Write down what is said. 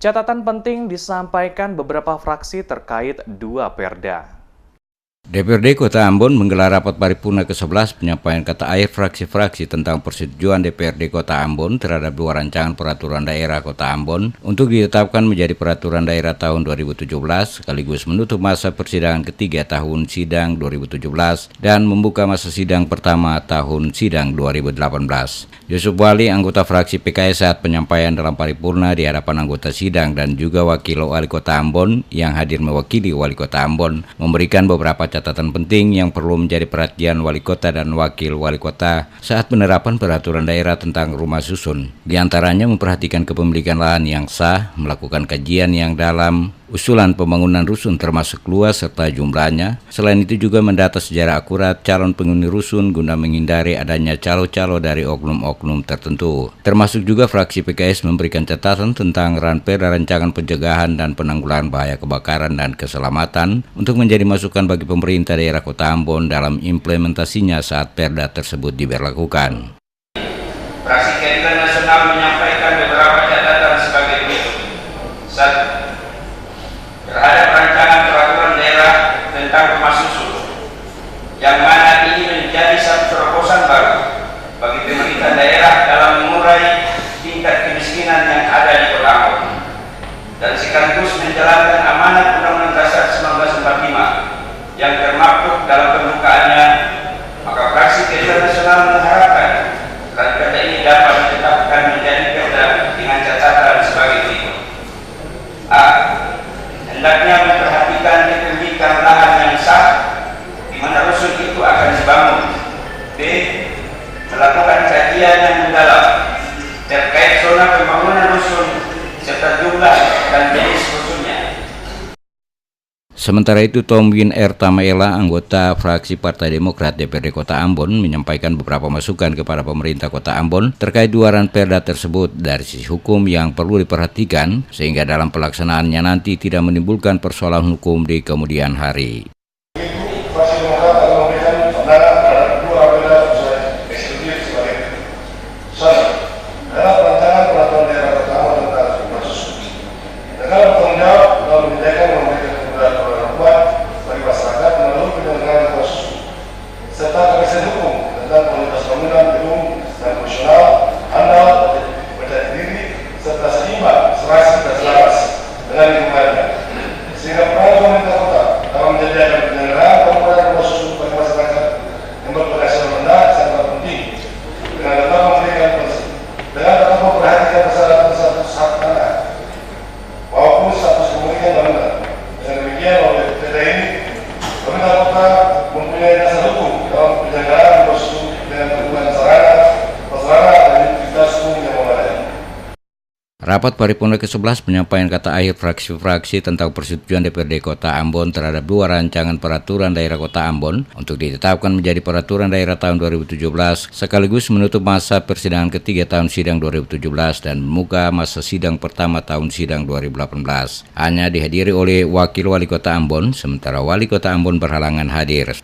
Catatan penting disampaikan beberapa fraksi terkait dua perda. DPRD Kota Ambon menggelar rapat paripurna ke-11 penyampaian kata akhir fraksi-fraksi tentang persetujuan DPRD Kota Ambon terhadap dua rancangan peraturan daerah Kota Ambon untuk ditetapkan menjadi peraturan daerah tahun 2017 sekaligus menutup masa persidangan ketiga tahun sidang 2017 dan membuka masa sidang pertama tahun sidang 2018. Yusuf Wali, anggota fraksi PKS saat penyampaian dalam paripurna di hadapan anggota sidang dan juga wakil wali kota Ambon yang hadir mewakili wali kota Ambon memberikan beberapa catatan penting yang perlu menjadi perhatian wali kota dan wakil wali kota saat penerapan peraturan daerah tentang rumah susun. Di antaranya memperhatikan kepemilikan lahan yang sah, melakukan kajian yang dalam, usulan pembangunan rusun termasuk luas serta jumlahnya. Selain itu juga mendata sejarah akurat calon penghuni rusun guna menghindari adanya calo-calo dari oknum-oknum tertentu. Termasuk juga fraksi PKS memberikan catatan tentang ranperda rancangan pencegahan dan penanggulangan bahaya kebakaran dan keselamatan untuk menjadi masukan bagi pemerintah daerah Kota Ambon dalam implementasinya saat perda tersebut diberlakukan. Fraksi Keadilan Nasional menyampaikan beberapa catatan sebagai berikut. 1. Terhadap rancangan peraturan daerah tentang rumah susun, yang mana ini menjadi satu terobosan baru bagi pemerintah daerah dalam mengurai tingkat kemiskinan yang ada di Kota Ambon dan sekaligus menjalankan amanat Undang-Undang Dasar 1945 yang termaktub dalam pembukaannya. Maka fraksi Keadilan Nasional mengharapkan rancangan ini dapat ditetapkan menjadi perda dengan catatan sebagai berikut. A. Hendaknya memperhatikan kepemilikan lahan yang sah di mana rusun itu akan dibangun. B. Melakukan kajian yang mendalam terkait zona pembangunan rusun serta jumlah dan jenis rusunnya. Sementara itu, Tom Win R. Tamaela, anggota fraksi Partai Demokrat DPRD Kota Ambon, menyampaikan beberapa masukan kepada pemerintah Kota Ambon terkait dua ranperda tersebut dari sisi hukum yang perlu diperhatikan sehingga dalam pelaksanaannya nanti tidak menimbulkan persoalan hukum di kemudian hari. Fraksi Demokrat akan memberikan pandangan terhadap dua ranperda sesuai eksekutif sebagai berikut. 1. Dalam rancangan peraturan daerah Kota Ambon tentang rumah susun, negara bertanggung jawab dalam menyediakan memberikan kemudahan bagi masyarakat melalui penyelenggaraan rumah susun serta kepastian hukum tentang kualitas bangunan gedung dan fungsional, handal, berdaya diri serta seimbang, serasi dan selaras dengan lingkungannya, sehingga peran pemerintah kota dalam menyediakan penyelenggaraan bangunan rumah susun bagi masyarakat yang berpenghasilan rendah sangat penting dengan tetap memperhatikan persyaratan status hak tanah maupun status kepemilikan bangunan. Dengan demikian, oleh perda ini, pemerintah kota mempunyai dasar hukum dalam penyelenggaraan rumah susun dengan kebutuhan sarana, prasarana dan utilitas umum yang memadai. Rapat paripurna ke-11 penyampaian kata akhir fraksi-fraksi tentang persetujuan DPRD Kota Ambon terhadap dua rancangan peraturan daerah Kota Ambon untuk ditetapkan menjadi peraturan daerah tahun 2017 sekaligus menutup masa persidangan ketiga tahun sidang 2017 dan membuka masa sidang pertama tahun sidang 2018. Hanya dihadiri oleh wakil wali kota Ambon, sementara wali kota Ambon berhalangan hadir.